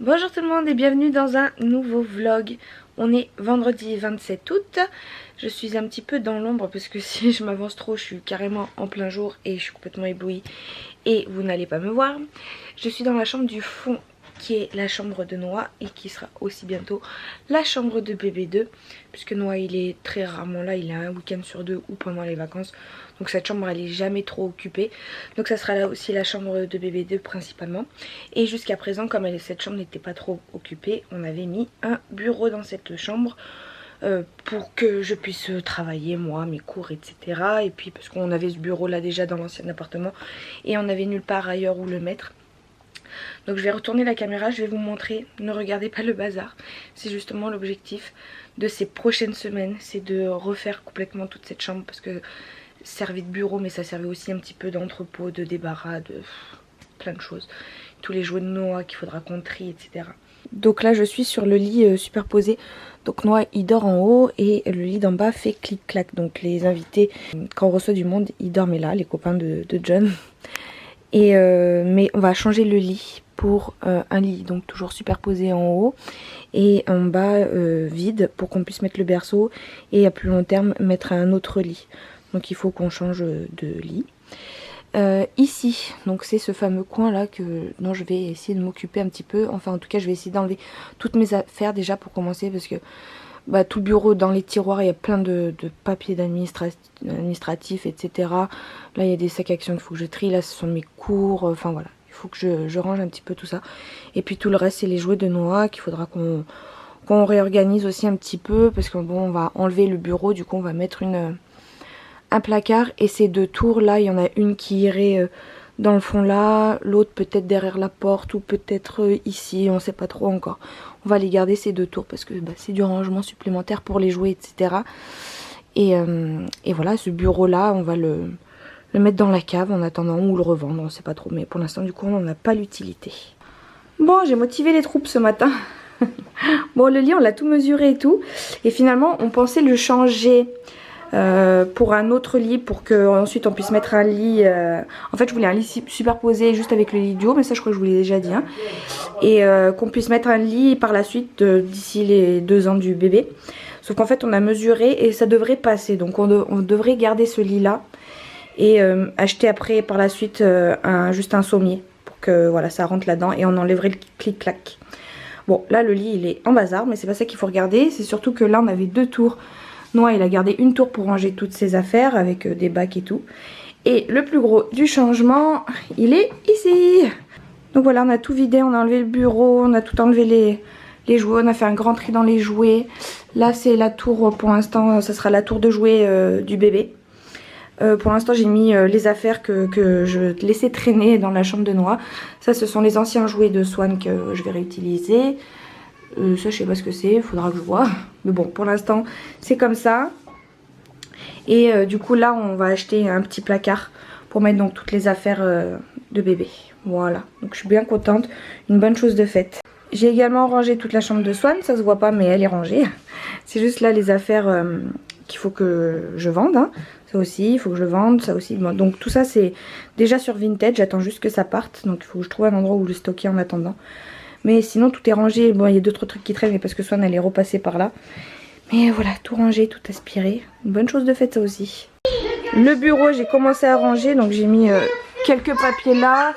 Bonjour tout le monde et bienvenue dans un nouveau vlog. On est vendredi 27 août. Je suis un petit peu dans l'ombre parce que si je m'avance trop je suis carrément en plein jour et je suis complètement éblouie et vous n'allez pas me voir. Je suis dans la chambre du fond qui est la chambre de Noah et qui sera aussi bientôt la chambre de bébé 2 puisque Noah il est très rarement là, il a un week-end sur deux ou pendant les vacances, donc cette chambre elle est jamais trop occupée, donc ça sera là aussi la chambre de bébé 2 principalement. Et jusqu'à présent, comme cette chambre n'était pas trop occupée, on avait mis un bureau dans cette chambre pour que je puisse travailler moi, mes cours, etc. Et puis parce qu'on avait ce bureau là déjà dans l'ancien appartement et on avait nulle part ailleurs où le mettre. Donc je vais retourner la caméra, je vais vous montrer, ne regardez pas le bazar. C'est justement l'objectif de ces prochaines semaines, c'est de refaire complètement toute cette chambre parce que ça servait de bureau mais ça servait aussi un petit peu d'entrepôt, de débarras, de plein de choses. Tous les jouets de Noah qu'il faudra qu'on trie, etc. Donc là je suis sur le lit superposé. Donc Noah il dort en haut et le lit d'en bas fait clic-clac. Donc les invités, quand on reçoit du monde, ils dormaient là, les copains de John. Et mais on va changer le lit pour un lit donc toujours superposé en haut et en bas vide pour qu'on puisse mettre le berceau et à plus long terme mettre un autre lit. Donc il faut qu'on change de lit. Ici, donc c'est ce fameux coin là dont je vais essayer de m'occuper un petit peu. Enfin en tout cas je vais essayer d'enlever toutes mes affaires déjà pour commencer parce que tout le bureau dans les tiroirs il y a plein de papiers administratifs etc. Là il y a des sacs à action qu'il faut que je trie, là ce sont mes cours, enfin voilà. Il faut que je range un petit peu tout ça. Et puis tout le reste c'est les jouets de Noah qu'il faudra qu'on réorganise aussi un petit peu parce que bon on va enlever le bureau, du coup on va mettre un placard et ces deux tours là il y en a une qui irait dans le fond là, l'autre peut-être derrière la porte ou peut-être ici, on sait pas trop encore. On va les garder ces deux tours parce que c'est du rangement supplémentaire pour les jouets etc. Et voilà, ce bureau là on va le mettre dans la cave en attendant ou le revendre, on sait pas trop, mais pour l'instant du coup on n'en a pas l'utilité. Bon, j'ai motivé les troupes ce matin. Bon, le lit on l'a tout mesuré et tout et finalement on pensait le changer pour un autre lit pour que ensuite on puisse mettre un lit en fait je voulais un lit superposé juste avec le lit du haut, mais ça je crois que je vous l'ai déjà dit hein. Et qu'on puisse mettre un lit par la suite d'ici les 2 ans du bébé, sauf qu'en fait on a mesuré et ça devrait passer, donc on devrait garder ce lit là et acheter après par la suite juste un sommier pour que voilà ça rentre là-dedans et on enlèverait le clic-clac. Bon là le lit il est en bazar mais c'est pas ça qu'il faut regarder, c'est surtout que là on avait 2 tours. Noah il a gardé une tour pour ranger toutes ses affaires avec des bacs et tout. Et le plus gros du changement, il est ici. Donc voilà, on a tout vidé, on a enlevé le bureau, on a tout enlevé les jouets, on a fait un grand tri dans les jouets. Là c'est la tour, pour l'instant ça sera la tour de jouets du bébé. Pour l'instant j'ai mis les affaires que je laissais traîner dans la chambre de Noah. Ça ce sont les anciens jouets de Swan que je vais réutiliser. Ça je sais pas ce que c'est, il faudra que je vois. Mais bon pour l'instant c'est comme ça. Et du coup là on va acheter un petit placard pour mettre donc toutes les affaires de bébé. Voilà, donc je suis bien contente, une bonne chose de faite. J'ai également rangé toute la chambre de Swan, ça se voit pas mais elle est rangée. C'est juste là les affaires qu'il faut que je vende hein. Ça aussi il faut que je vende, ça aussi. Bon, donc tout ça c'est déjà sur Vinted, j'attends juste que ça parte. Donc il faut que je trouve un endroit où le stocker en attendant. Mais sinon tout est rangé, bon il y a d'autres trucs qui traînent mais parce que Swan elle est repassée par là. Mais voilà, tout rangé, tout aspiré. Une bonne chose de faite ça aussi. Le bureau j'ai commencé à ranger, donc j'ai mis quelques papiers là.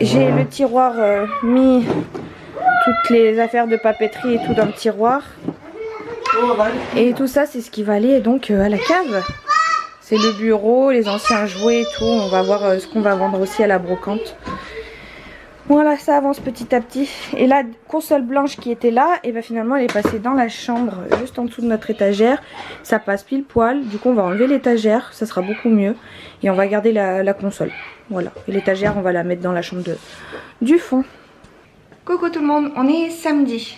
J'ai le tiroir mis toutes les affaires de papeterie et tout dans le tiroir. Et tout ça c'est ce qui va aller donc à la cave. C'est le bureau, les anciens jouets et tout. On va voir ce qu'on va vendre aussi à la brocante. Voilà, ça avance petit à petit. Et la console blanche qui était là, et ben finalement elle est passée dans la chambre juste en dessous de notre étagère. Ça passe pile poil. Du coup on va enlever l'étagère, ça sera beaucoup mieux. Et on va garder la console. Voilà. Et l'étagère on va la mettre dans la chambre du fond. Coucou tout le monde, on est samedi.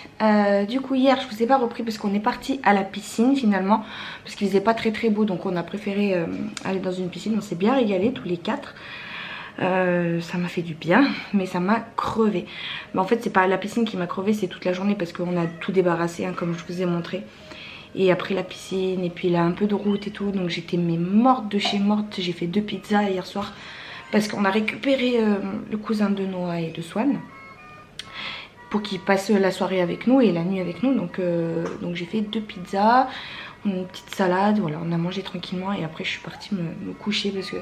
Du coup hier je vous ai pas repris parce qu'on est parti à la piscine finalement. Parce qu'il faisait pas très beau, donc on a préféré aller dans une piscine. On s'est bien régalé tous les 4. Ça m'a fait du bien mais ça m'a crevé. Mais en fait c'est pas la piscine qui m'a crevé, c'est toute la journée parce qu'on a tout débarrassé hein, comme je vous ai montré. Et après la piscine et puis là un peu de route et tout, donc j'étais morte de chez morte. J'ai fait 2 pizzas hier soir parce qu'on a récupéré le cousin de Noah et de Swan. pour qu'il passe la soirée avec nous et la nuit avec nous. Donc j'ai fait 2 pizzas, une petite salade, voilà, on a mangé tranquillement et après je suis partie me coucher parce que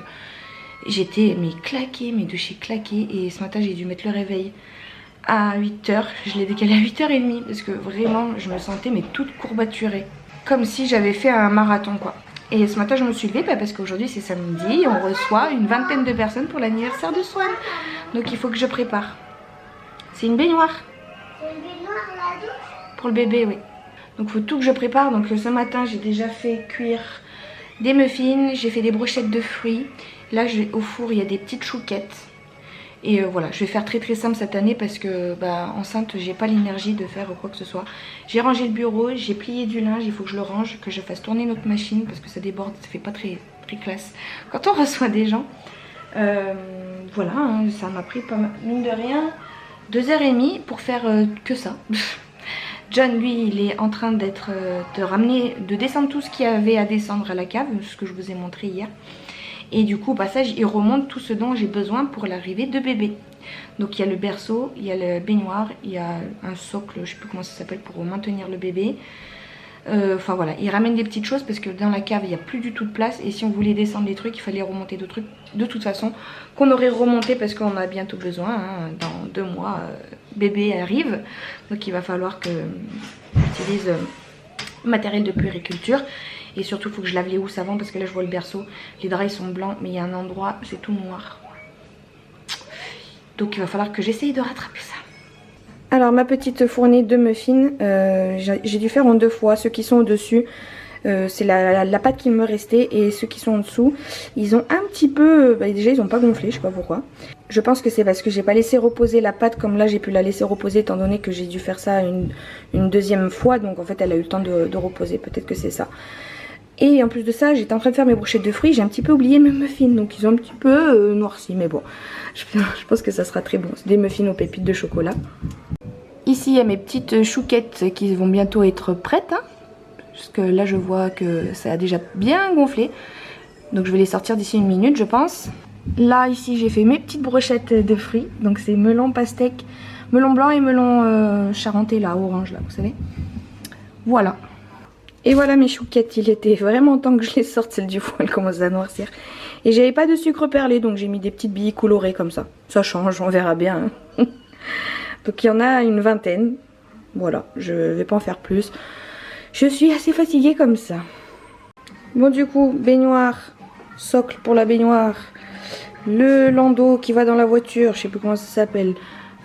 j'étais claquée, de chez claquée. Et ce matin j'ai dû mettre le réveil à 8h, je l'ai décalé à 8h30 parce que vraiment je me sentais toute courbaturée, comme si j'avais fait un marathon quoi. Et ce matin je me suis levée parce qu'aujourd'hui c'est samedi, on reçoit une vingtaine de personnes pour l'anniversaire de Swan. Donc il faut que je prépare. C'est une baignoire. C'est une baignoire la douche? Pour le bébé, oui. Donc il faut tout que je prépare. Donc ce matin j'ai déjà fait cuire des muffins, j'ai fait des brochettes de fruits. Là au four il y a des petites chouquettes. Et voilà, je vais faire très simple cette année parce que enceinte j'ai pas l'énergie de faire quoi que ce soit. J'ai rangé le bureau, j'ai plié du linge, il faut que je le range, que je fasse tourner notre machine parce que ça déborde, ça fait pas très classe quand on reçoit des gens. Voilà, hein, ça m'a pris pas mal, mine de rien, 2h30 pour faire que ça. John lui il est en train de descendre tout ce qu'il y avait à descendre à la cave, ce que je vous ai montré hier. Et du coup au passage il remonte tout ce dont j'ai besoin pour l'arrivée de bébé. Donc il y a le berceau, il y a le baignoire, il y a un socle, je sais plus comment ça s'appelle, pour maintenir le bébé. Enfin voilà, il ramène des petites choses parce que dans la cave il n'y a plus du tout de place. Et si on voulait descendre les trucs il fallait remonter d'autres trucs de toute façon, qu'on aurait remonté parce qu'on a bientôt besoin, hein. Dans 2 mois bébé arrive. Donc il va falloir que j'utilise matériel de puériculture. Et surtout il faut que je lave les housses avant parce que là je vois le berceau, les draps ils sont blancs mais il y a un endroit c'est tout noir. Donc il va falloir que j'essaye de rattraper ça. Alors ma petite fournée de muffins, j'ai dû faire en 2 fois. Ceux qui sont au dessus c'est la pâte qui me restait, et ceux qui sont en dessous ils ont un petit peu, déjà ils ont pas gonflé, je sais pas pourquoi. Je pense que c'est parce que j'ai pas laissé reposer la pâte comme là j'ai pu la laisser reposer étant donné que j'ai dû faire ça une deuxième fois. Donc en fait elle a eu le temps de reposer, peut-être que c'est ça. Et en plus de ça, j'étais en train de faire mes brochettes de fruits, j'ai un petit peu oublié mes muffins, donc ils ont un petit peu noirci, mais bon, je pense que ça sera très bon. C'est des muffins aux pépites de chocolat. Ici, il y a mes petites chouquettes qui vont bientôt être prêtes, hein, parce que là, je vois que ça a déjà bien gonflé, donc je vais les sortir d'ici 1 minute, je pense. Là, ici, j'ai fait mes petites brochettes de fruits, donc c'est melon pastèque, melon blanc et melon charentais, là, orange, là, vous savez. Voilà. Et voilà mes chouquettes, il était vraiment temps que je les sorte, celle du four elle commence à noircir. Et j'avais pas de sucre perlé donc j'ai mis des petites billes colorées comme ça. Ça change, on verra bien. Hein. Donc il y en a une vingtaine. Voilà, je vais pas en faire plus. Je suis assez fatiguée comme ça. Bon du coup, baignoire, socle pour la baignoire, le landau qui va dans la voiture, je sais plus comment ça s'appelle.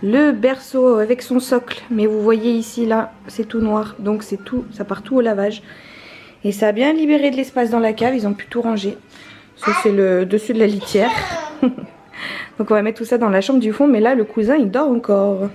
Le berceau avec son socle, mais vous voyez ici là c'est tout noir, donc c'est tout, ça part tout au lavage. Et ça a bien libéré de l'espace dans la cave, ils ont pu tout ranger. Ça c'est le dessus de la litière. Donc on va mettre tout ça dans la chambre du fond, mais là le cousin il dort encore.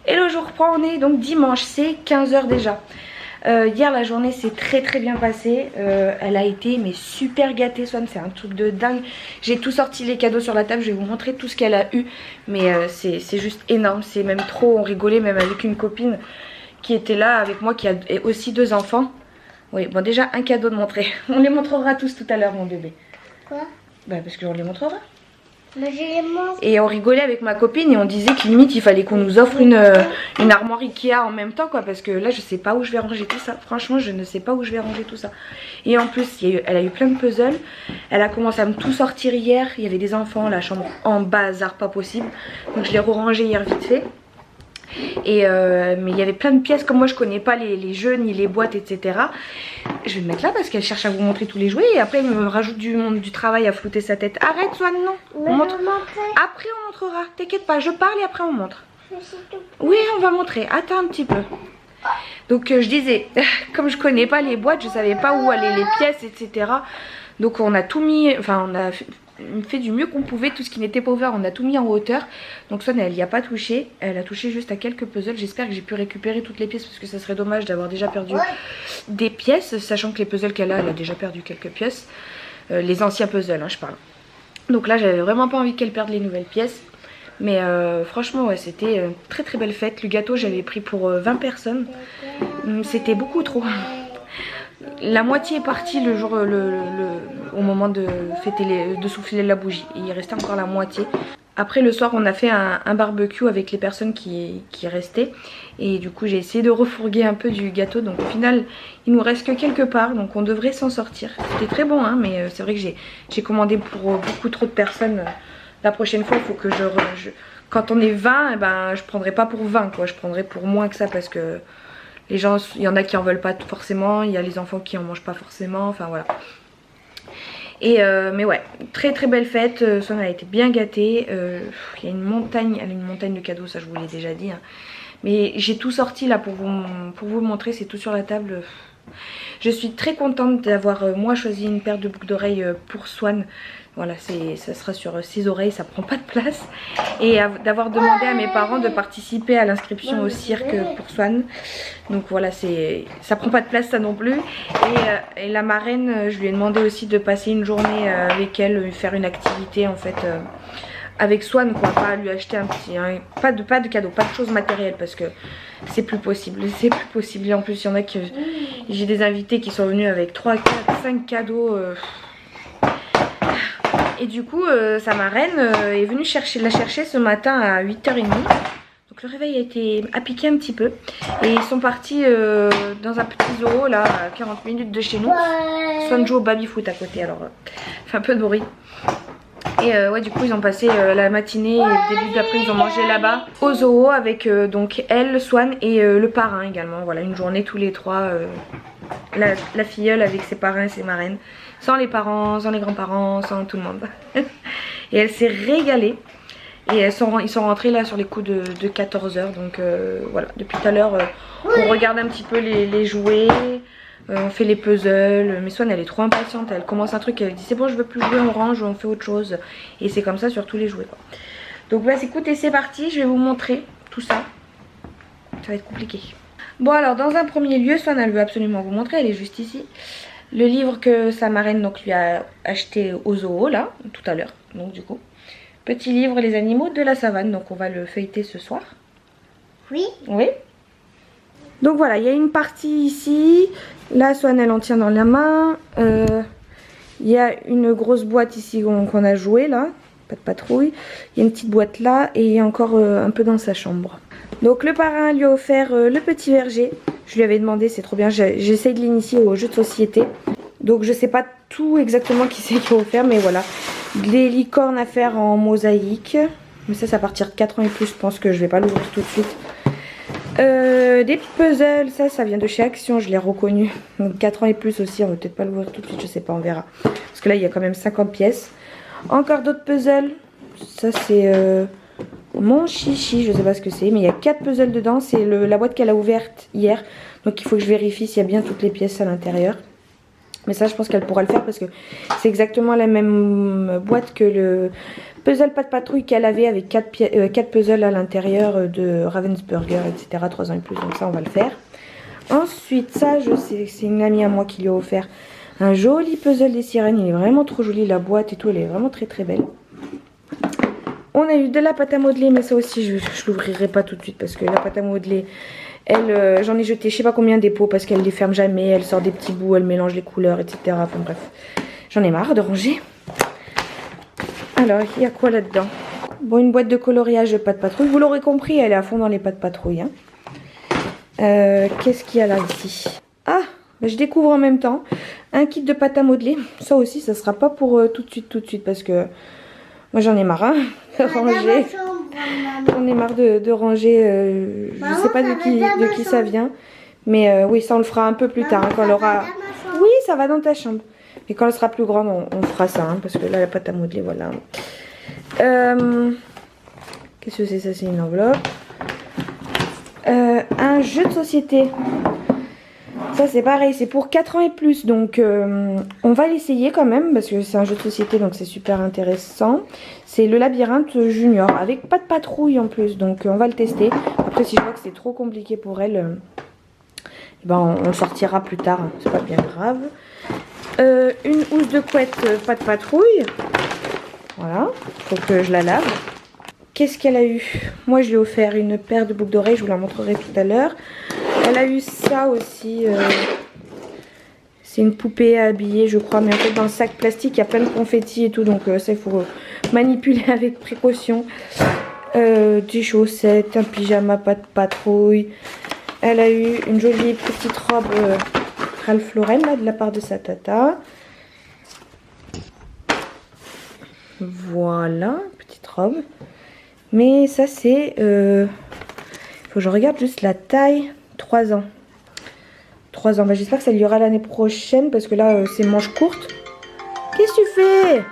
Hello, je reprends, on est donc dimanche, c'est 15h déjà. Hier la journée s'est très bien passée, elle a été mais super gâtée Swan, c'est un truc de dingue. J'ai tout sorti les cadeaux sur la table, je vais vous montrer tout ce qu'elle a eu. Mais c'est juste énorme, c'est même trop, on rigolait même avec une copine qui était là avec moi qui a aussi 2 enfants. Oui, bon déjà un cadeau de montrer, on les montrera tous tout à l'heure mon bébé. Quoi? Bah parce qu'on les montrera. Et on rigolait avec ma copine et on disait que limite il fallait qu'on nous offre une armoire Ikea en même temps quoi, parce que là je sais pas où je vais ranger tout ça, franchement je ne sais pas où je vais ranger tout ça. Et en plus elle a eu plein de puzzles, elle a commencé à me tout sortir hier, il y avait des enfants, la chambre en bazar pas possible, donc je l'ai rangé hier vite fait. Et mais il y avait plein de pièces, comme moi je connais pas les jeux ni les boîtes etc. Je vais le mettre là parce qu'elle cherche à vous montrer tous les jouets et après elle me rajoute du travail à flouter sa tête. Arrête Swan, non, on montre. Après on montrera, t'inquiète pas, je parle et après on montre. Oui on va montrer, attends un petit peu. Donc je disais, comme je connais pas les boîtes, je savais pas où allaient les pièces, etc. Donc on a tout mis, enfin on a fait du mieux qu'on pouvait, tout ce qui n'était pas ouvert on a tout mis en hauteur. Donc Swan elle y a pas touché, elle a touché juste à quelques puzzles. J'espère que j'ai pu récupérer toutes les pièces parce que ça serait dommage d'avoir déjà perdu des pièces, sachant que les puzzles qu'elle a, elle a déjà perdu quelques pièces. Les anciens puzzles hein, je parle. Donc là j'avais vraiment pas envie qu'elle perde les nouvelles pièces. Mais franchement ouais, c'était une très très belle fête. Le gâteau j'avais pris pour 20 personnes. C'était beaucoup trop. La moitié est partie le jour au moment de fêter de souffler la bougie. Il restait encore la moitié. Après le soir on a fait un barbecue avec les personnes qui restaient. Et du coup j'ai essayé de refourguer un peu du gâteau. Donc au final il nous reste que quelques parts. Donc on devrait s'en sortir. C'était très bon hein, mais c'est vrai que j'ai commandé pour beaucoup trop de personnes. La prochaine fois il faut que quand on est 20 eh ben, je prendrai pas pour 20 quoi. Je prendrai pour moins que ça parce que les gens, il y en a qui en veulent pas forcément. Il y a les enfants qui en mangent pas forcément. Enfin voilà. Et mais ouais, très très belle fête. Swan a été bien gâtée. Il y a une montagne, elle a une montagne de cadeaux, ça je vous l'ai déjà dit hein. Mais j'ai tout sorti là pour vous montrer, c'est tout sur la table. Je suis très contente d'avoir moi choisi une paire de boucles d'oreilles pour Swan. Voilà, ça sera sur 6 oreilles, ça prend pas de place. Et d'avoir demandé à mes parents de participer à l'inscription au cirque pour Swan. Donc voilà, ça prend pas de place ça non plus. Et la marraine, je lui ai demandé aussi de passer une journée avec elle, faire une activité en fait avec Swan quoi, pas lui acheter un petit, hein, pas de cadeau, pas de choses matérielles parce que c'est plus possible, c'est plus possible. Et en plus il y en a que j'ai des invités qui sont venus avec 3, 4, 5 cadeaux. Et du coup sa marraine est venue la chercher ce matin à 8h30. Donc le réveil a piqué un petit peu. Et ils sont partis dans un petit zoo là à 40 minutes de chez nous. Swan joue au baby foot à côté, alors fait un peu de bruit. Et ouais, du coup ils ont passé la matinée et le début d'après ils ont mangé là-bas au zoo avec donc elle, Swan et le parrain également. Voilà, une journée tous les trois, la filleule avec ses parrains et ses marraines, sans les parents, sans les grands-parents, sans tout le monde. Et elle s'est régalée. Et ils sont rentrés là sur les coups de 14 h. Donc voilà, depuis tout à l'heure on regarde un petit peu les jouets. On fait les puzzles, mais Swan elle est trop impatiente, elle commence un truc, elle dit c'est bon je veux plus jouer, on range, on fait autre chose. Et c'est comme ça sur tous les jouets quoi. Donc bah écoutez, c'est parti, je vais vous montrer tout ça. Ça va être compliqué. Bon alors dans un premier lieu, Swan elle veut absolument vous montrer, elle est juste ici. Le livre que sa marraine donc lui a acheté au zoo là, tout à l'heure. Donc du coup, petit livre les animaux de la savane, donc on va le feuilleter ce soir. Oui. Oui. Donc voilà, il y a une partie ici. Là, Swan elle en tient dans la main. Il y a une grosse boîte ici qu'on a joué là. Pas de patrouille. Il y a une petite boîte là. Et il y a encore un peu dans sa chambre. Donc le parrain lui a offert le petit verger. Je lui avais demandé, c'est trop bien. J'essaye de l'initier au jeu de société. Donc je sais pas tout exactement qui c'est qui a offert. Mais voilà. Des licornes à faire en mosaïque. Mais ça à partir de 4 ans et plus. Je pense que je vais pas l'ouvrir tout de suite. Des puzzles, ça vient de chez Action, je l'ai reconnu. Donc 4 ans et plus aussi, on va peut-être pas l'ouvrir tout de suite, je sais pas, on verra. Parce que là il y a quand même 50 pièces. Encore d'autres puzzles. Ça c'est mon chichi, je sais pas ce que c'est, mais il y a 4 puzzles dedans. C'est la boîte qu'elle a ouverte hier. Donc il faut que je vérifie s'il y a bien toutes les pièces à l'intérieur. Mais ça je pense qu'elle pourra le faire parce que c'est exactement la même boîte que le puzzle pas de patrouille qu'elle avait avec 4 puzzles à l'intérieur de Ravensburger, etc. 3 ans et plus, donc ça on va le faire. Ensuite ça je sais, c'est une amie à moi qui lui a offert un joli puzzle des sirènes. Il est vraiment trop joli, la boîte et tout, elle est vraiment très très belle. On a eu de la pâte à modeler, mais ça aussi je l'ouvrirai pas tout de suite parce que la pâte à modeler, elle, j'en ai jeté je sais pas combien des pots parce qu'elle les ferme jamais, elle sort des petits bouts, elle mélange les couleurs, etc. Enfin bref, j'en ai marre de ranger. Alors, il y a quoi là-dedans? Bon, une boîte de coloriage de pâte patrouille. Vous l'aurez compris, elle est à fond dans les pâtes patrouille. Hein. Qu'est-ce qu'il y a là ici? Ah, bah, je découvre en même temps un kit de pâte à modeler. Ça aussi, ça sera pas pour tout de suite parce que moi j'en ai marre hein, de ranger. J'en ai marre de ranger. Je sais pas de qui ça vient. Mais oui, ça on le fera un peu plus tard. Hein, quand elle aura... Oui, ça va dans ta chambre. Et quand elle sera plus grande, on fera ça. Hein, parce que là, la pâte à modeler, voilà. Qu'est-ce que c'est ça? C'est une enveloppe. Un jeu de société. Ça c'est pareil, c'est pour 4 ans et plus, donc on va l'essayer quand même parce que c'est un jeu de société, donc c'est super intéressant. C'est le labyrinthe junior avec pas de patrouille en plus, donc on va le tester. Après si je vois que c'est trop compliqué pour elle, ben, on le sortira plus tard, hein, c'est pas bien grave. Une housse de couette, pas de patrouille. Voilà, faut que je la lave. Qu'est-ce qu'elle a eu? Moi je lui ai offert une paire de boucles d'oreilles, je vous la montrerai tout à l'heure. Elle a eu ça aussi. C'est une poupée à habiller je crois, mais en fait dans le sac plastique il y a plein de confettis et tout, donc ça il faut manipuler avec précaution. Des chaussettes, un pyjama, pas de patrouille. Elle a eu une jolie petite robe Ralph Lauren là, de la part de sa tata. Voilà, petite robe. Mais ça c'est... faut que je regarde juste la taille. 3 ans. 3 ans. Bah, j'espère que ça lui aura l'année prochaine parce que là c'est manche courte. Qu'est-ce que tu fais?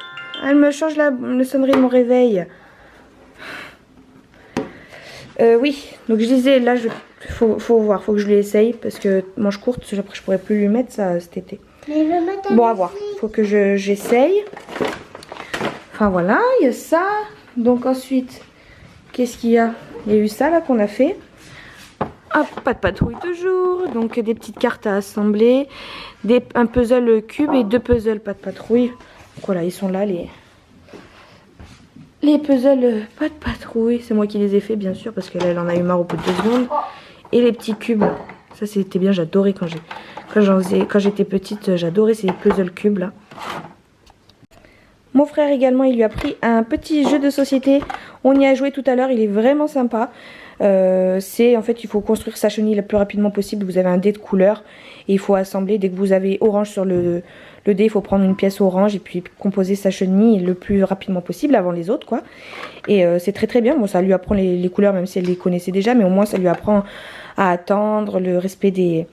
Elle me change la sonnerie de mon réveil. Oui, donc je disais là, faut voir, faut que je lui essaye parce que manche courte, après je pourrais plus lui mettre ça cet été. Bon, à voir, faut que j'essaye. Enfin voilà, il y a ça. Donc ensuite, qu'est-ce qu'il y a? Il y a eu ça là qu'on a fait. Ah, pas de patrouille toujours, donc des petites cartes à assembler, un puzzle cube et 2 puzzles pas de patrouille. Donc voilà, ils sont là les puzzles pas de patrouille. C'est moi qui les ai fait bien sûr parce qu'elle en a eu marre au bout de 2 secondes. Et les petits cubes, ça c'était bien, j'adorais quand j'étais petite, j'adorais ces puzzles cubes là. Mon frère également, il lui a pris un petit jeu de société. On y a joué tout à l'heure, il est vraiment sympa. C'est en fait il faut construire sa chenille le plus rapidement possible. Vous avez un dé de couleur et il faut assembler. Dès que vous avez orange sur le dé, il faut prendre une pièce orange et puis composer sa chenille le plus rapidement possible avant les autres quoi. Et c'est très très bien. Bon, ça lui apprend les couleurs même si elle les connaissait déjà, mais au moins ça lui apprend à attendre, le respect des...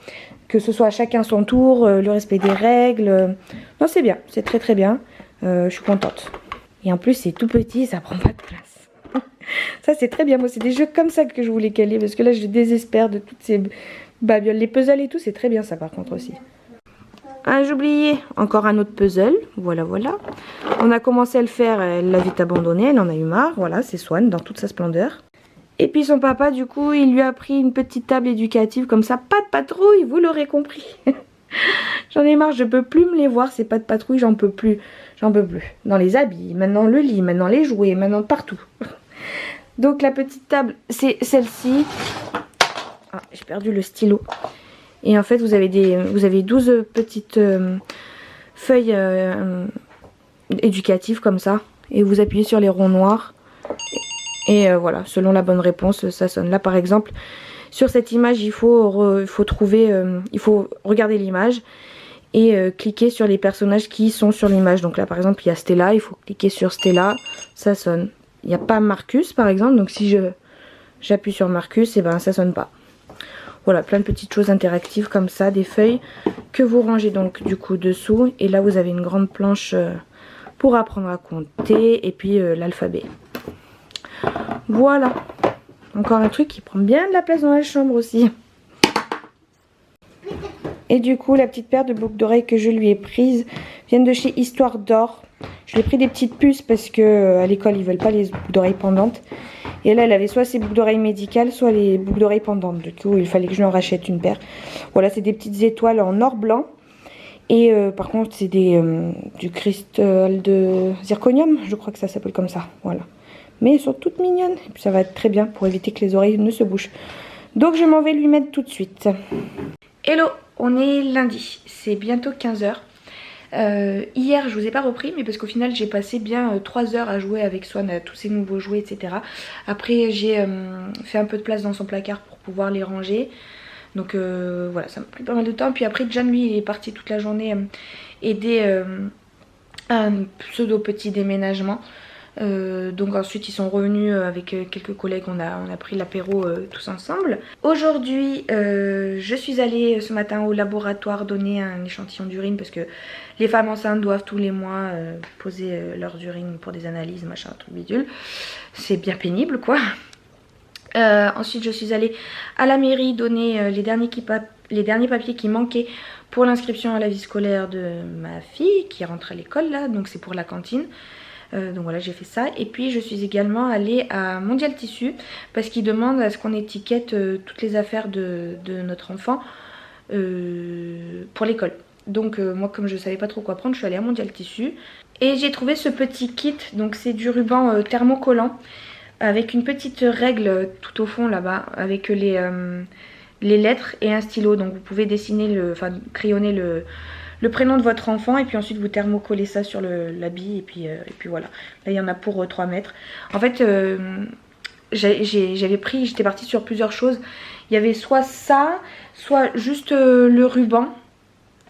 que ce soit à chacun son tour, le respect des règles. Non, c'est bien, c'est très très bien. Je suis contente. Et en plus c'est tout petit, ça prend pas de place. Ça c'est très bien, moi c'est des jeux comme ça que je voulais caler parce que là je désespère de toutes ces babioles. Les puzzles et tout c'est très bien ça par contre aussi. Ah j'ai oublié, encore un autre puzzle, voilà. On a commencé à le faire, elle l'a vite abandonné, elle en a eu marre, voilà c'est Swan dans toute sa splendeur. Et puis son papa du coup il lui a pris une petite table éducative comme ça, pas de patrouille, vous l'aurez compris. J'en ai marre, je peux plus me les voir, ces pas de patrouille, j'en peux plus. Dans les habits, maintenant le lit, maintenant les jouets, maintenant partout. Donc la petite table, c'est celle-ci. Ah, j'ai perdu le stylo. Et en fait, vous avez 12 petites feuilles éducatives comme ça. Et vous appuyez sur les ronds noirs. Et voilà, selon la bonne réponse, ça sonne. Là, par exemple, sur cette image, il faut regarder l'image et cliquer sur les personnages qui sont sur l'image. Donc là, par exemple, il y a Stella, il faut cliquer sur Stella, ça sonne. Il n'y a pas Marcus par exemple, donc si j'appuie sur Marcus, et ben ça sonne pas. Voilà, plein de petites choses interactives comme ça, des feuilles que vous rangez donc du coup dessous. Et là vous avez une grande planche pour apprendre à compter et puis l'alphabet. Voilà, encore un truc qui prend bien de la place dans la chambre aussi. Et du coup la petite paire de boucles d'oreilles que je lui ai prises viennent de chez Histoire d'Or. Je lui ai pris des petites puces parce que à l'école ils veulent pas les boucles d'oreilles pendantes. Et là elle avait soit ses boucles d'oreilles médicales, soit les boucles d'oreilles pendantes. Du coup il fallait que je lui en rachète une paire. Voilà, c'est des petites étoiles en or blanc. Et par contre c'est du cristal de zirconium, je crois que ça s'appelle comme ça. Voilà. Mais elles sont toutes mignonnes. Et puis ça va être très bien pour éviter que les oreilles ne se bougent. Donc je m'en vais lui mettre tout de suite. Hello, on est lundi, c'est bientôt 15 h. Hier je vous ai pas repris mais parce qu'au final j'ai passé bien 3 heures à jouer avec Swan à tous ces nouveaux jouets etc. Après j'ai fait un peu de place dans son placard pour pouvoir les ranger. Donc voilà, ça m'a pris pas mal de temps. Puis après John lui il est parti toute la journée aider un pseudo petit déménagement. Donc ensuite ils sont revenus avec quelques collègues, on a pris l'apéro tous ensemble. Aujourd'hui je suis allée ce matin au laboratoire donner un échantillon d'urine parce que les femmes enceintes doivent tous les mois poser leurs urines pour des analyses, machin, truc bidule. C'est bien pénible quoi. Ensuite je suis allée à la mairie donner les derniers les derniers papiers qui manquaient pour l'inscription à la vie scolaire de ma fille qui rentre à l'école là, donc c'est pour la cantine. Donc voilà, j'ai fait ça. Et puis je suis également allée à Mondial Tissu parce qu'ils demandent à ce qu'on étiquette toutes les affaires de notre enfant pour l'école. Donc moi, comme je savais pas trop quoi prendre, je suis allée à Mondial Tissu et j'ai trouvé ce petit kit. Donc c'est du ruban thermocollant avec une petite règle tout au fond là-bas avec les lettres et un stylo. Donc vous pouvez dessiner, crayonner le prénom de votre enfant et puis ensuite vous thermocollez ça sur l'habit et puis voilà. Là il y en a pour 3 mètres. En fait j'étais partie sur plusieurs choses. Il y avait soit ça, soit juste le ruban.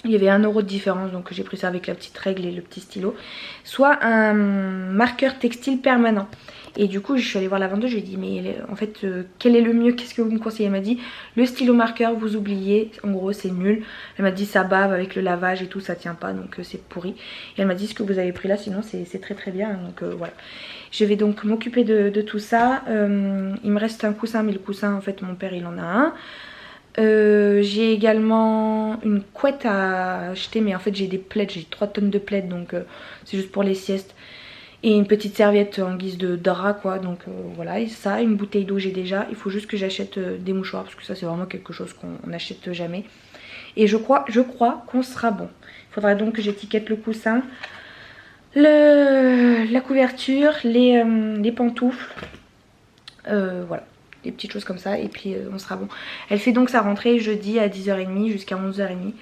Il y avait 1 € de différence, donc j'ai pris ça avec la petite règle et le petit stylo. Soit un marqueur textile permanent. Et du coup je suis allée voir la vendeuse, je lui ai dit mais en fait quel est le mieux, qu'est-ce que vous me conseillez? Elle m'a dit le stylo marqueur vous oubliez, en gros c'est nul. Elle m'a dit ça bave avec le lavage et tout, ça tient pas, donc c'est pourri. Et elle m'a dit ce que vous avez pris là sinon c'est très très bien, donc voilà. Je vais donc m'occuper de tout ça. Il me reste un coussin, mais le coussin en fait mon père il en a un. J'ai également une couette à acheter, mais en fait j'ai des plaids, j'ai 3 tonnes de plaids, donc c'est juste pour les siestes. Et une petite serviette en guise de drap quoi, donc voilà. Et ça, une bouteille d'eau j'ai déjà. Il faut juste que j'achète des mouchoirs parce que ça c'est vraiment quelque chose qu'on n'achète jamais. Et je crois qu'on sera bon. Il faudra donc que j'étiquette le coussin, la couverture, les pantoufles, voilà. Des petites choses comme ça et puis on sera bon. Elle fait donc sa rentrée jeudi à 10h30 jusqu'à 11h30.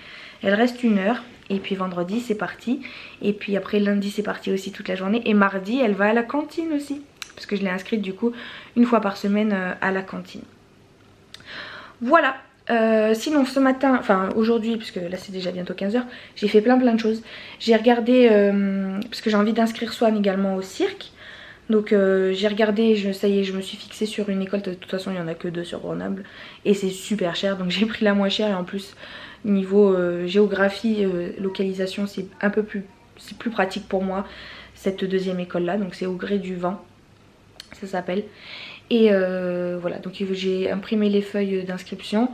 Elle reste 1 heure et puis vendredi c'est parti. Et puis après lundi c'est parti aussi toute la journée. Et mardi elle va à la cantine aussi. Parce que je l'ai inscrite du coup 1 fois par semaine à la cantine. Voilà. Sinon ce matin, enfin aujourd'hui, parce que là c'est déjà bientôt 15h, j'ai fait plein de choses. J'ai regardé, parce que j'ai envie d'inscrire Swan également au cirque. Donc j'ai regardé, ça y est, je me suis fixée sur une école, de toute façon il n'y en a que 2 sur Grenoble. Et c'est super cher, donc j'ai pris la moins chère et en plus niveau géographie, localisation c'est un peu plus, c'est plus pratique pour moi cette 2e école là. Donc c'est au gré du vent, ça s'appelle. Et voilà, donc j'ai imprimé les feuilles d'inscription.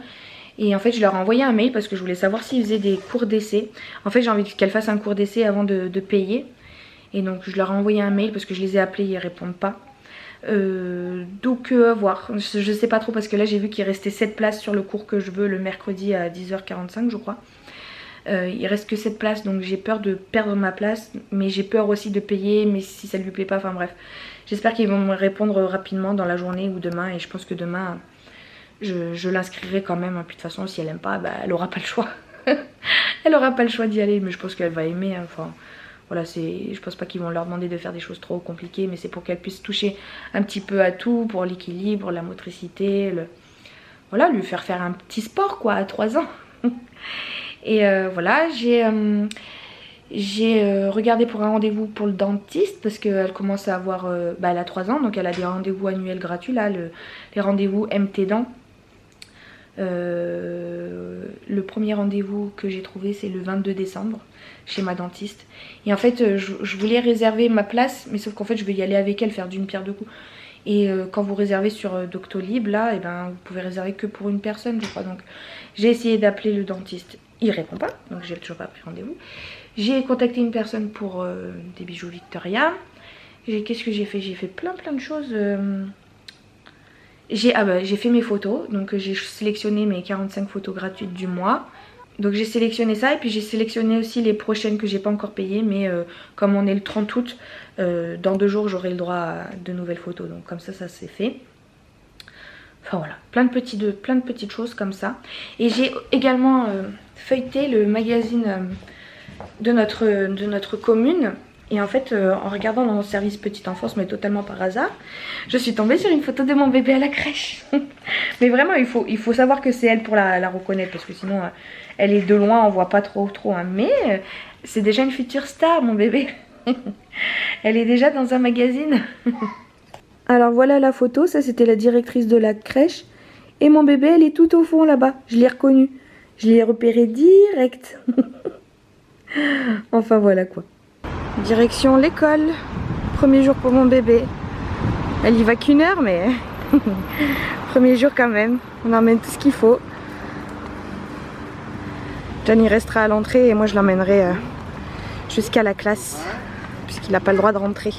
Et en fait je leur ai envoyé un mail parce que je voulais savoir s'ils faisaient des cours d'essai. En fait j'ai envie qu'elles fassent un cours d'essai avant de payer. Et donc je leur ai envoyé un mail parce que je les ai appelés, ils répondent pas. Donc à voir, je sais pas trop parce que là j'ai vu qu'il restait 7 places sur le cours que je veux le mercredi à 10h45 je crois. Il reste que 7 places donc j'ai peur de perdre ma place, mais j'ai peur aussi de payer, mais si ça lui plaît pas, enfin bref. J'espère qu'ils vont me répondre rapidement dans la journée ou demain, et je pense que demain je l'inscrirai quand même. Puis de toute façon si elle aime pas, bah, elle aura pas le choix. Elle aura pas le choix d'y aller, mais je pense qu'elle va aimer, enfin... Voilà, je pense pas qu'ils vont leur demander de faire des choses trop compliquées, mais c'est pour qu'elle puisse toucher un petit peu à tout, pour l'équilibre, la motricité, voilà, lui faire un petit sport quoi à 3 ans. Et voilà, j'ai regardé pour un rendez-vous pour le dentiste parce qu'elle commence à avoir, elle a 3 ans, donc elle a des rendez-vous annuels gratuits là, les rendez-vous MT dents. Le premier rendez-vous que j'ai trouvé c'est le 22 décembre chez ma dentiste. Et en fait je voulais réserver ma place, mais sauf qu'en fait je vais y aller avec elle, faire d'une pierre deux coups. Et quand vous réservez sur Doctolib là, et ben vous pouvez réserver que pour une personne je crois. Donc j'ai essayé d'appeler le dentiste, il répond pas, donc j'ai toujours pas pris rendez-vous. J'ai contacté une personne pour des bijoux Victoria. Qu'est-ce que j'ai fait? J'ai fait plein de choses. J'ai fait mes photos, donc j'ai sélectionné mes 45 photos gratuites du mois. Donc j'ai sélectionné ça et puis j'ai sélectionné aussi les prochaines que j'ai pas encore payées, mais comme on est le 30 août, dans 2 jours j'aurai le droit à de nouvelles photos, donc comme ça c'est fait. Enfin voilà, plein de petites choses comme ça. Et j'ai également feuilleté le magazine de notre commune. Et en fait en regardant dans mon service petite enfance, mais totalement par hasard, je suis tombée sur une photo de mon bébé à la crèche. Mais vraiment il faut savoir que c'est elle pour la reconnaître, parce que sinon elle est de loin, on voit pas trop hein. Mais c'est déjà une future star mon bébé. Elle est déjà dans un magazine. Alors voilà la photo, ça c'était la directrice de la crèche. Et mon bébé elle est tout au fond là-bas, je l'ai reconnue. Je l'ai repéré direct. Enfin voilà quoi. Direction l'école, premier jour pour mon bébé. Elle y va qu'1 heure, mais premier jour quand même. On emmène tout ce qu'il faut. John il restera à l'entrée et moi je l'emmènerai jusqu'à la classe puisqu'il n'a pas le droit de rentrer.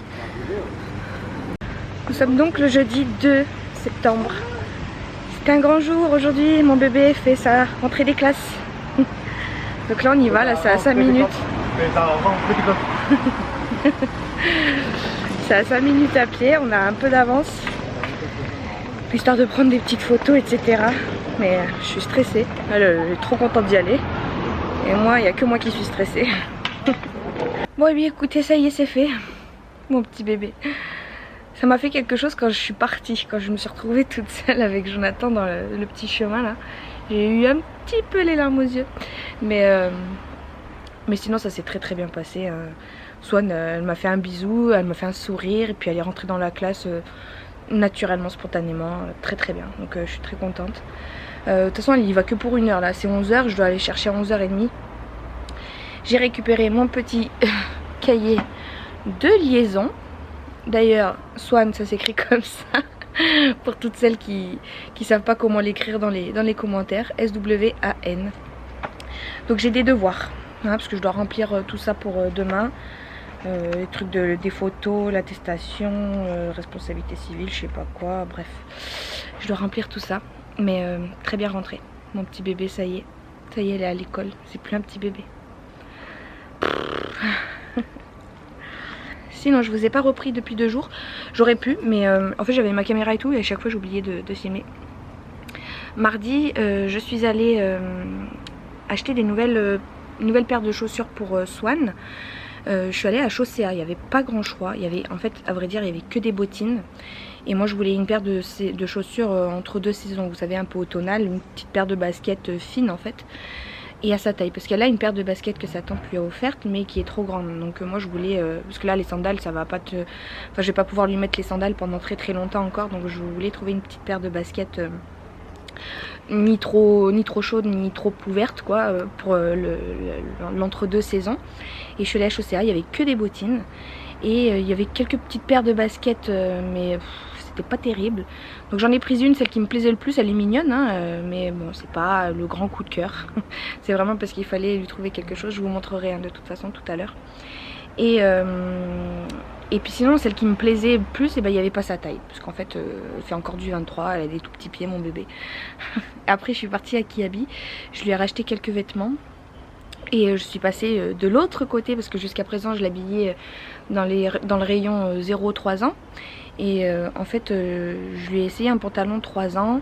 Nous sommes donc le jeudi 2 septembre. C'est un grand jour aujourd'hui, mon bébé fait sa rentrée des classes. Donc là on y va, là c'est à 5 minutes. C'est à 5 minutes à pied, on a un peu d'avance. Histoire de prendre des petites photos, etc. Mais je suis stressée, elle est trop contente d'y aller. Et moi, il n'y a que moi qui suis stressée. Bon et bien écoutez, ça y est, c'est fait. Mon petit bébé. Ça m'a fait quelque chose quand je suis partie, quand je me suis retrouvée toute seule avec Jonathan dans le petit chemin là. J'ai eu un petit peu les larmes aux yeux. Mais sinon ça s'est très bien passé. Swan, elle m'a fait un bisou, elle m'a fait un sourire et puis elle est rentrée dans la classe naturellement, spontanément, très bien. Donc je suis très contente. De toute façon elle y va que pour 1 heure là, c'est 11 h, je dois aller chercher à 11 h30. J'ai récupéré mon petit cahier de liaison. D'ailleurs, Swan, ça s'écrit comme ça. Pour toutes celles qui savent pas comment l'écrire dans les commentaires. S-W-A-N. Donc j'ai des devoirs. Hein, parce que je dois remplir tout ça pour demain. Les trucs des photos, l'attestation, responsabilité civile, je sais pas quoi. Bref, je dois remplir tout ça. Mais très bien rentré. Mon petit bébé, ça y est. Ça y est, elle est à l'école. C'est plus un petit bébé. Sinon je vous ai pas repris depuis 2 jours. J'aurais pu mais en fait j'avais ma caméra et tout et à chaque fois j'oubliais de filmer. Mardi je suis allée acheter des nouvelles paires de chaussures pour Swan. Je suis allée à Chaussea, il n'y avait pas grand choix. Il y avait, en fait à vrai dire il y avait que des bottines. Et moi je voulais une paire de chaussures entre 2 saisons. Vous savez, un peu automnale, une petite paire de baskets fines en fait. Et à sa taille, parce qu'elle a une paire de baskets que sa tante lui a offerte mais qui est trop grande. Donc moi je voulais, parce que là les sandales ça va pas te... Enfin je vais pas pouvoir lui mettre les sandales pendant très longtemps encore. Donc je voulais trouver une petite paire de baskets ni trop chaude ni trop ouverte quoi, pour l'entre-deux saisons. Et je suis allée à Chaussea, il y avait que des bottines. Et il y avait quelques petites paires de baskets mais c'était pas terrible. Donc j'en ai pris une, celle qui me plaisait le plus, elle est mignonne hein, mais bon c'est pas le grand coup de cœur. C'est vraiment parce qu'il fallait lui trouver quelque chose, je vous montrerai hein, de toute façon tout à l'heure. Et puis sinon celle qui me plaisait le plus, et ben, il n'y avait pas sa taille. Parce qu'en fait elle fait encore du 23, elle a des tout petits pieds mon bébé. Après je suis partie à Kiabi, je lui ai racheté quelques vêtements. Et je suis passée de l'autre côté parce que jusqu'à présent je l'habillais dans le rayon 0-3 ans. Et en fait je lui ai essayé un pantalon 3 ans.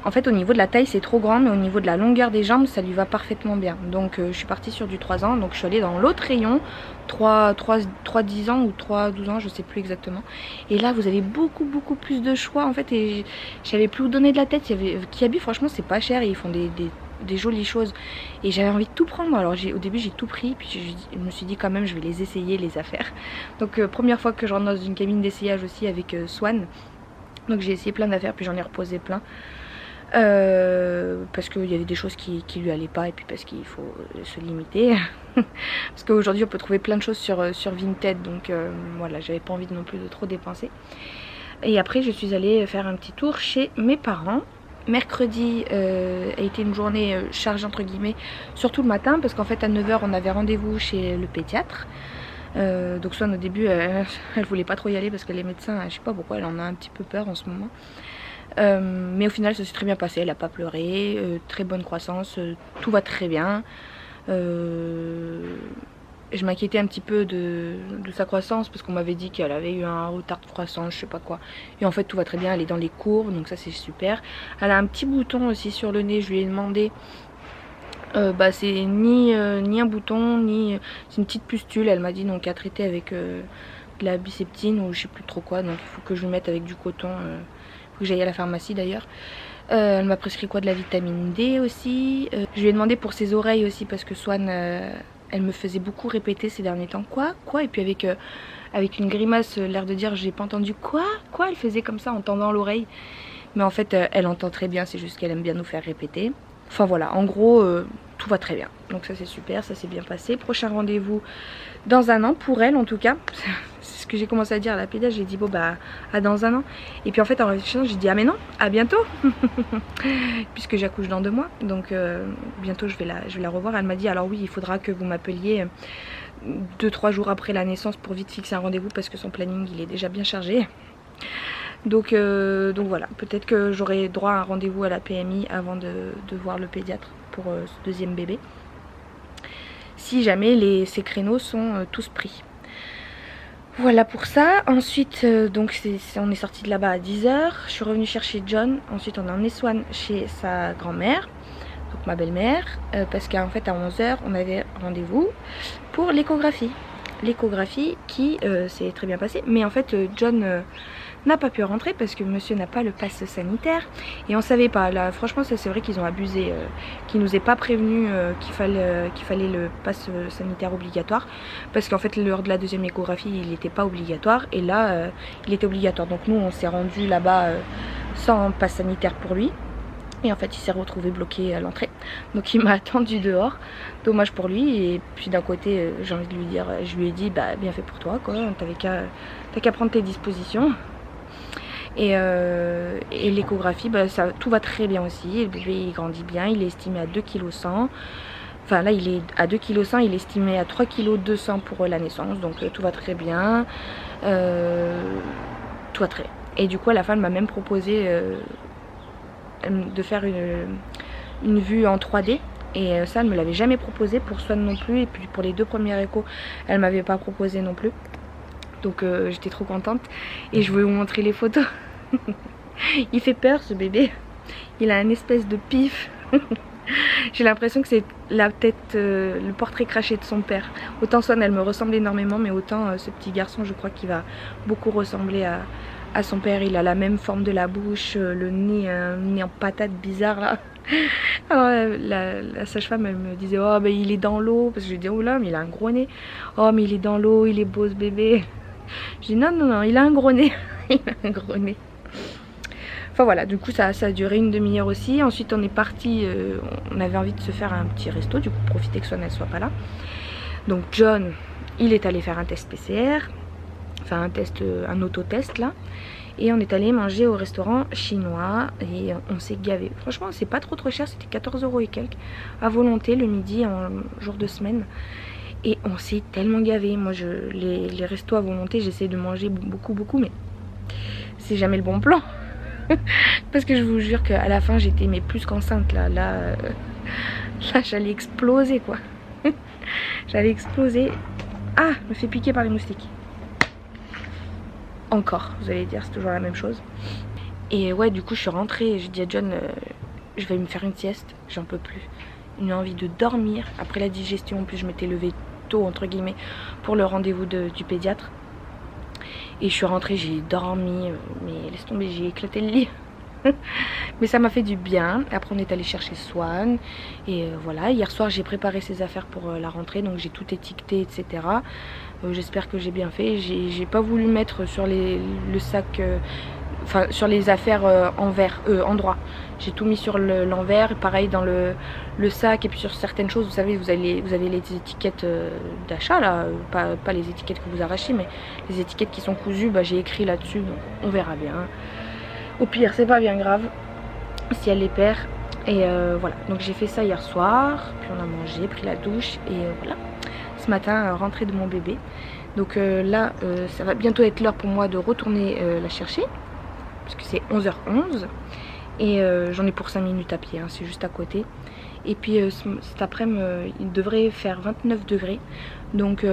En fait au niveau de la taille c'est trop grand, mais au niveau de la longueur des jambes ça lui va parfaitement bien. Donc je suis partie sur du 3 ans, donc je suis allée dans l'autre rayon 3-10 ans ou 3-12 ans, je sais plus exactement. Et là vous avez beaucoup plus de choix en fait, et je savais plus où donner de la tête. Il y avait Kiabi, franchement c'est pas cher et ils font des jolies choses et j'avais envie de tout prendre. Alors au début j'ai tout pris, puis je me suis dit quand même je vais les essayer, les affaires. Donc première fois que je rentre dans une cabine d'essayage aussi avec Swan. Donc j'ai essayé plein d'affaires, puis j'en ai reposé plein. Parce qu'il y avait des choses qui lui allaient pas, et puis parce qu'il faut se limiter. Parce qu'aujourd'hui on peut trouver plein de choses sur Vinted. Donc voilà, j'avais pas envie non plus de trop dépenser. Et après je suis allée faire un petit tour chez mes parents. Mercredi a été une journée chargée entre guillemets, surtout le matin parce qu'en fait à 9 h on avait rendez-vous chez le pédiatre. Donc Swan au début elle voulait pas trop y aller parce que les médecins, je sais pas pourquoi, elle en a un petit peu peur en ce moment. Mais au final ça s'est très bien passé, elle a pas pleuré, très bonne croissance, tout va très bien. Je m'inquiétais un petit peu de sa croissance parce qu'on m'avait dit qu'elle avait eu un retard de croissance, je sais pas quoi. Et en fait tout va très bien, elle est dans les courbes, donc ça c'est super. Elle a un petit bouton aussi sur le nez, je lui ai demandé. C'est ni un bouton, ni... c'est une petite pustule, elle m'a dit, donc à traiter avec de la biceptine ou je sais plus trop quoi. Donc il faut que je lui mette avec du coton, il faut que j'aille à la pharmacie d'ailleurs. Elle m'a prescrit quoi, de la vitamine D aussi. Je lui ai demandé pour ses oreilles aussi parce que Swan... elle me faisait beaucoup répéter ces derniers temps. Quoi et puis avec une grimace, l'air de dire j'ai pas entendu quoi. Elle faisait comme ça en tendant l'oreille. Mais en fait elle entend très bien, c'est juste qu'elle aime bien nous faire répéter. Enfin voilà, en gros tout va très bien. Donc ça c'est super, ça s'est bien passé. Prochain rendez-vous dans 1 an pour elle en tout cas. c'est ce que j'ai commencé à dire à la pédiatre. J'ai dit bon bah à dans un an. Et puis en fait en réfléchissant j'ai dit ah mais non, à bientôt. Puisque j'accouche dans 2 mois. Donc bientôt je vais la revoir. Elle m'a dit alors oui il faudra que vous m'appeliez 2-3 jours après la naissance pour vite fixer un rendez-vous parce que son planning il est déjà bien chargé. Donc voilà, peut-être que j'aurai droit à un rendez-vous à la PMI avant de voir le pédiatre pour ce 2e bébé. Si jamais ces créneaux sont tous pris. Voilà pour ça. Ensuite, donc on est sorti de là-bas à 10 h. Je suis revenue chercher John. Ensuite, on a emmené Swan chez sa grand-mère, donc ma belle-mère, parce qu'en fait à 11 h, on avait rendez-vous pour l'échographie. L'échographie qui s'est très bien passée. Mais en fait, John n'a pas pu rentrer parce que monsieur n'a pas le pass sanitaire. Et on savait pas. Là, franchement, c'est vrai qu'ils ont abusé. Qu'ils nous aient pas prévenu qu'il fallait le pass sanitaire obligatoire. Parce qu'en fait, lors de la 2e échographie, il n'était pas obligatoire. Et là, il était obligatoire. Donc nous, on s'est rendu là-bas sans pass sanitaire pour lui. Et en fait il s'est retrouvé bloqué à l'entrée. Donc il m'a attendu dehors. Dommage pour lui. Et puis d'un côté j'ai envie de lui dire, je lui ai dit bah bien fait pour toi quoi. T'as qu'à prendre tes dispositions. Et l'échographie, bah, tout va très bien aussi. Le bébé il grandit bien. Il est estimé à 2,1 kg. Enfin là il est à 2,1 kg. Il est estimé à 3,2 kg pour la naissance. Donc tout va très bien. Tout va très bien. Et du coup à la fin elle m'a même proposé de faire une vue en 3D et ça elle me l'avait jamais proposé pour Swan non plus, et puis pour les 2 premiers échos elle m'avait pas proposé non plus, donc j'étais trop contente et je voulais vous montrer les photos. Il fait peur ce bébé, il a un espèce de pif. J'ai l'impression que c'est la tête, le portrait craché de son père. Autant Swan elle me ressemble énormément, mais autant ce petit garçon je crois qu'il va beaucoup ressembler à son père. Il a la même forme de la bouche, le nez, un nez en patate bizarre là. Alors la sage-femme elle me disait oh ben il est dans l'eau, parce que je lui dis oh là mais il a un gros nez. Oh mais il est dans l'eau, il est beau ce bébé. Je dis non il a un gros nez. Il a un gros nez. Enfin voilà, du coup ça a duré une demi-heure aussi. Ensuite on est parti, on avait envie de se faire un petit resto, du coup profiter que Swan elle soit pas là. Donc John il est allé faire un test PCR, enfin un autotest là. Et on est allé manger au restaurant chinois et on s'est gavé. Franchement c'est pas trop cher, c'était 14 € et quelques à volonté le midi en jour de semaine. Et on s'est tellement gavé. Moi les restos à volonté j'essaie de manger beaucoup mais c'est jamais le bon plan. Parce que je vous jure qu'à la fin j'étais mais plus qu'enceinte là j'allais exploser quoi. J'allais exploser. Ah, je me fais piquer par les moustiques. Encore, vous allez dire, c'est toujours la même chose. Et ouais, du coup je suis rentrée et j'ai dit à John je vais me faire une sieste, j'en peux plus. Une envie de dormir. Après la digestion, en plus je m'étais levée tôt entre guillemets pour le rendez-vous du pédiatre. Et je suis rentrée, j'ai dormi, mais laisse tomber, j'ai éclaté le lit. Mais ça m'a fait du bien. Après on est allé chercher Swan. Et voilà, hier soir j'ai préparé ses affaires pour la rentrée. Donc j'ai tout étiqueté, etc. J'espère que j'ai bien fait. J'ai pas voulu mettre sur le sac, enfin sur les affaires en droit. J'ai tout mis sur l'envers. Pareil dans le sac. Et puis sur certaines choses, vous savez, vous avez les étiquettes d'achat là. Pas les étiquettes que vous arrachez, mais les étiquettes qui sont cousues, bah, j'ai écrit là-dessus. Donc on verra bien. Au pire, c'est pas bien grave si elle les perd. Et voilà, donc j'ai fait ça hier soir. Puis on a mangé, pris la douche. Et voilà, ce matin, rentrée de mon bébé. Donc là, ça va bientôt être l'heure pour moi de retourner la chercher. Parce que c'est 11h11. Et j'en ai pour 5 minutes à pied, hein, c'est juste à côté. Et puis cet après-midi, il devrait faire 29 degrés. Donc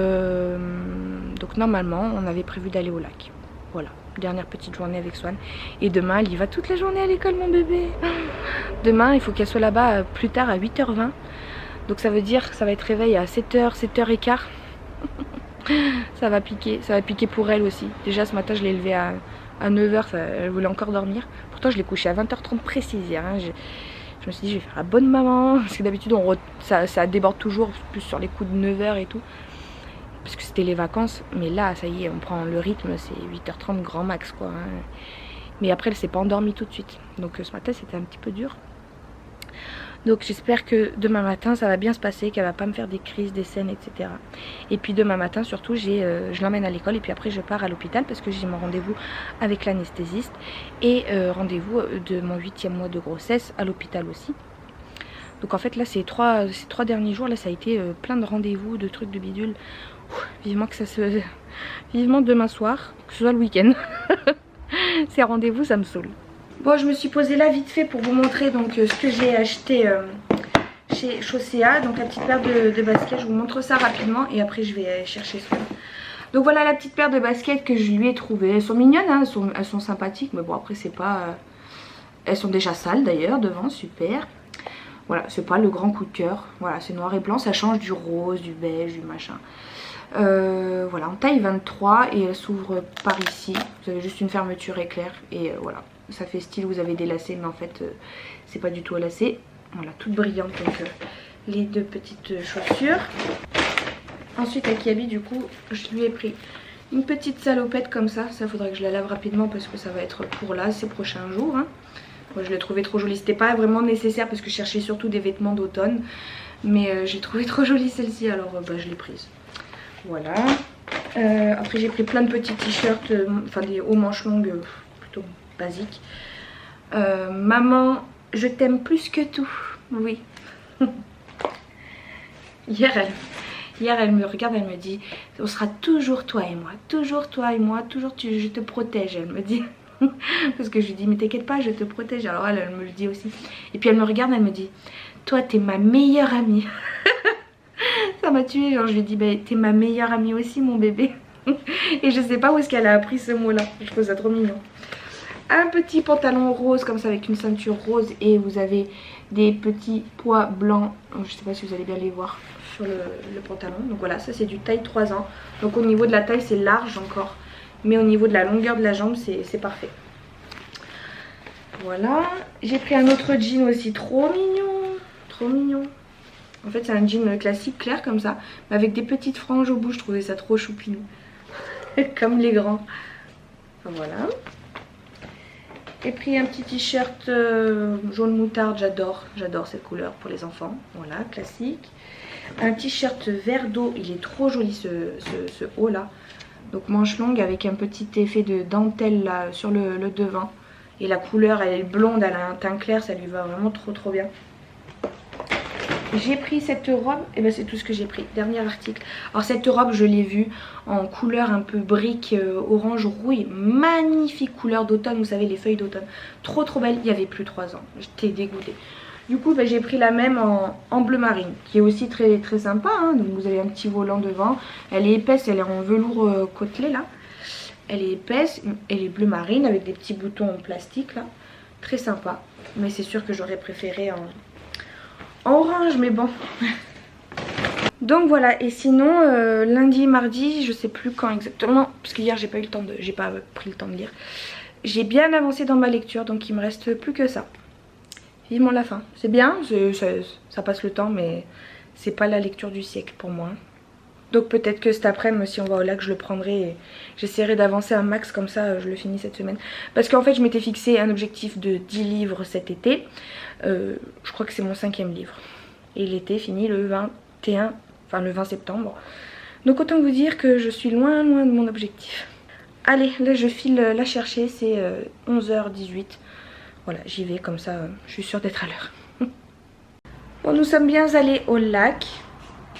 normalement, on avait prévu d'aller au lac. Voilà, dernière petite journée avec Swan. Et demain, elle y va toute la journée à l'école, mon bébé. Demain, il faut qu'elle soit là-bas plus tard à 8h20. Donc ça veut dire que ça va être réveil à 7h, 7h15. Ça va piquer pour elle aussi. Déjà ce matin, je l'ai levée à 9h, elle voulait encore dormir. Pourtant, je l'ai couchée à 20h30 précise hier. Hein. Je me suis dit, je vais faire la bonne maman. Parce que d'habitude, ça déborde toujours, plus sur les coups de 9h et tout. Parce que c'était les vacances, mais là ça y est, on prend le rythme, c'est 8h30 grand max quoi. Hein. Mais après elle s'est pas endormie tout de suite, donc ce matin c'était un petit peu dur. Donc j'espère que demain matin ça va bien se passer, qu'elle va pas me faire des crises, des scènes, etc. Et puis demain matin surtout je l'emmène à l'école et puis après je pars à l'hôpital parce que j'ai mon rendez-vous avec l'anesthésiste et rendez-vous de mon 8e mois de grossesse à l'hôpital aussi. Donc en fait là ces trois derniers jours là ça a été plein de rendez-vous, de trucs de bidule. Vivement que ça se... Vivement demain soir, que ce soit le week-end. Ces rendez-vous ça me saoule. Bon, je me suis posée là vite fait pour vous montrer donc ce que j'ai acheté chez Chaussea. Donc la petite paire de baskets, je vous montre ça rapidement et après je vais chercher ce. Donc voilà la petite paire de baskets que je lui ai trouvées. Elles sont mignonnes, hein, elles sont sympathiques, mais bon après c'est pas... Elles sont déjà sales d'ailleurs devant, super. Voilà, c'est pas le grand coup de cœur. Voilà, c'est noir et blanc, ça change du rose, du beige, du machin. Voilà, en taille 23 et elle s'ouvre par ici. Vous avez juste une fermeture éclair et voilà. Ça fait style, vous avez des lacets mais en fait c'est pas du tout à lacets. Voilà, toute brillante donc les deux petites chaussures. Ensuite à Kiabi du coup je lui ai pris une petite salopette comme ça. Ça faudrait que je la lave rapidement parce que ça va être pour là ces prochains jours hein. Moi, je l'ai trouvée trop jolie, c'était pas vraiment nécessaire parce que je cherchais surtout des vêtements d'automne. Mais j'ai trouvé trop jolie celle-ci alors je l'ai prise. Voilà. Après j'ai pris plein de petits t-shirts, enfin des hauts manches longues plutôt basique. Maman, je t'aime plus que tout. Oui. Hier elle me regarde, elle me dit on sera toujours toi et moi, toujours je te protège, elle me dit. Parce que je lui dis mais t'inquiète pas, je te protège. Alors elle me le dit aussi. Et puis elle me regarde, elle me dit toi t'es ma meilleure amie. Ça m'a tuée, genre je lui ai dit bah, t'es ma meilleure amie aussi mon bébé. Et je sais pas où est-ce qu'elle a appris ce mot là, je trouve ça trop mignon. Un petit pantalon rose comme ça avec une ceinture rose et vous avez des petits pois blancs, je sais pas si vous allez bien les voir sur le pantalon. Donc voilà, ça c'est du taille 3 ans. Donc au niveau de la taille c'est large encore, mais au niveau de la longueur de la jambe c'est parfait. Voilà, j'ai pris un autre jean aussi trop mignon, trop mignon. En fait c'est un jean classique clair comme ça, mais avec des petites franges au bout, je trouvais ça trop choupinou. Comme les grands. Voilà. J'ai pris un petit t-shirt jaune moutarde, j'adore cette couleur pour les enfants, voilà, classique. Un t-shirt vert d'eau, il est trop joli ce haut là. Donc manche longue avec un petit effet de dentelle là sur le devant. Et la couleur elle est blonde, elle a un teint clair, ça lui va vraiment trop bien. J'ai pris cette robe, et ben c'est tout ce que j'ai pris, dernier article. Alors cette robe je l'ai vue en couleur un peu brique orange rouille, magnifique couleur d'automne, vous savez les feuilles d'automne, trop belle, il y avait plus 3 ans, j'étais dégoûtée. Du coup ben, j'ai pris la même en bleu marine, qui est aussi très sympa, hein. Donc vous avez un petit volant devant, elle est épaisse, elle est en velours côtelé là. Elle est épaisse, elle est bleu marine avec des petits boutons en plastique là, très sympa. Mais c'est sûr que j'aurais préféré en orange, mais bon. Donc voilà, et sinon lundi et mardi, je sais plus quand exactement, parce qu'hier j'ai pas pris le temps de lire. J'ai bien avancé dans ma lecture, donc il me reste plus que ça. Vivement la fin. C'est bien, ça passe le temps, mais c'est pas la lecture du siècle pour moi. Donc peut-être que cet après-midi, si on va au lac, je le prendrai et j'essaierai d'avancer un max, comme ça je le finis cette semaine. Parce qu'en fait je m'étais fixé un objectif de 10 livres cet été. Je crois que c'est mon 5e livre. Et l'été finit le 21, enfin le 20 septembre. Donc autant vous dire que je suis loin de mon objectif. Allez, là je file la chercher, c'est 11h18. Voilà, j'y vais comme ça, je suis sûre d'être à l'heure. Bon, nous sommes bien allés au lac.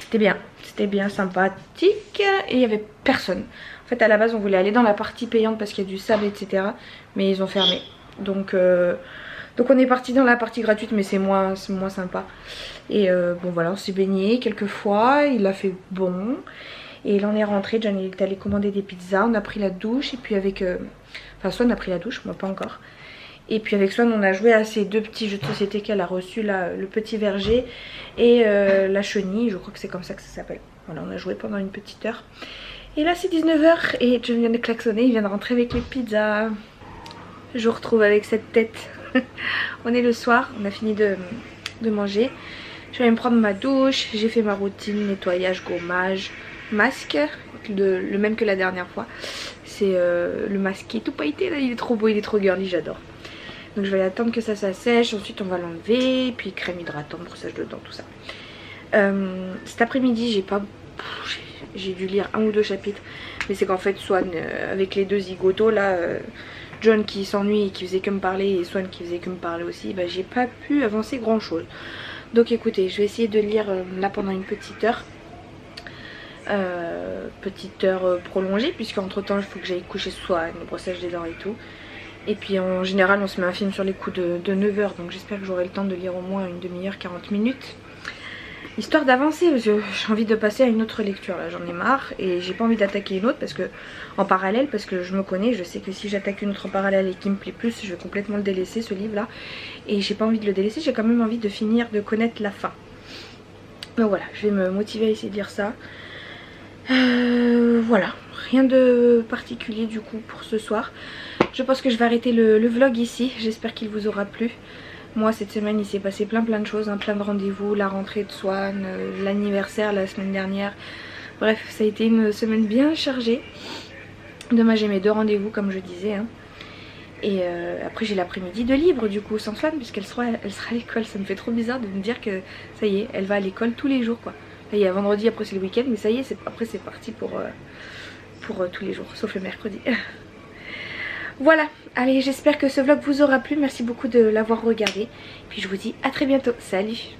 C'était bien sympathique et il n'y avait personne. En fait à la base on voulait aller dans la partie payante parce qu'il y a du sable etc. Mais ils ont fermé. Donc on est parti dans la partie gratuite mais c'est moins sympa. Et bon voilà, on s'est baigné quelques fois, il a fait bon. Et là on est rentré, John est allé commander des pizzas, on a pris la douche et puis avec... Enfin Swan a pris la douche, moi pas encore. Et puis avec Swan on a joué à ces deux petits jeux de société qu'elle a reçus là, le petit verger et la chenille, je crois que c'est comme ça que ça s'appelle. Voilà, on a joué pendant une petite heure. Et là c'est 19h et John vient de klaxonner, il vient de rentrer avec les pizzas. Je vous retrouve avec cette tête. On est le soir, on a fini de manger. Je vais aller me prendre ma douche, j'ai fait ma routine, nettoyage, gommage, masque, le même que la dernière fois. C'est le masque qui est tout pailleté là, il est trop beau, il est trop girly, j'adore. Donc je vais attendre que ça sèche, ensuite on va l'enlever, puis crème hydratante, brossage de dents, tout ça. Cet après-midi j'ai dû lire 1 ou 2 chapitres, mais c'est qu'en fait Swan avec les 2 zigotos là, John qui s'ennuie et qui faisait que me parler et Swan qui faisait que me parler aussi, bah, j'ai pas pu avancer grand chose. Donc écoutez, je vais essayer de lire là pendant une petite heure. Prolongée, puisque entre temps il faut que j'aille coucher Swan, le brossage des dents et tout. Et puis en général on se met un film sur les coups de 9 h, donc j'espère que j'aurai le temps de lire au moins une demi-heure, 40 minutes. Histoire d'avancer, parce que j'ai envie de passer à une autre lecture, là j'en ai marre. Et j'ai pas envie d'attaquer une autre en parallèle, parce que je me connais, je sais que si j'attaque une autre en parallèle et qui me plaît plus, je vais complètement le délaisser, ce livre là. Et j'ai pas envie de le délaisser, j'ai quand même envie de finir de connaître la fin. Donc voilà, je vais me motiver à essayer de lire ça. Voilà, rien de particulier du coup pour ce soir. Je pense que je vais arrêter le vlog ici, j'espère qu'il vous aura plu. Moi cette semaine il s'est passé plein de choses, hein, plein de rendez-vous, la rentrée de Swan, l'anniversaire la semaine dernière. Bref, ça a été une semaine bien chargée. Demain j'ai mes 2 rendez-vous comme je disais, hein. Et après j'ai l'après-midi de libre du coup sans Swan, puisqu'elle sera à l'école. Ça me fait trop bizarre de me dire que ça y est, elle va à l'école tous les jours quoi. Là, il y a vendredi, après c'est le week-end, mais ça y est, après c'est parti pour tous les jours, sauf le mercredi. Voilà, allez, j'espère que ce vlog vous aura plu. Merci beaucoup de l'avoir regardé. Puis je vous dis à très bientôt. Salut!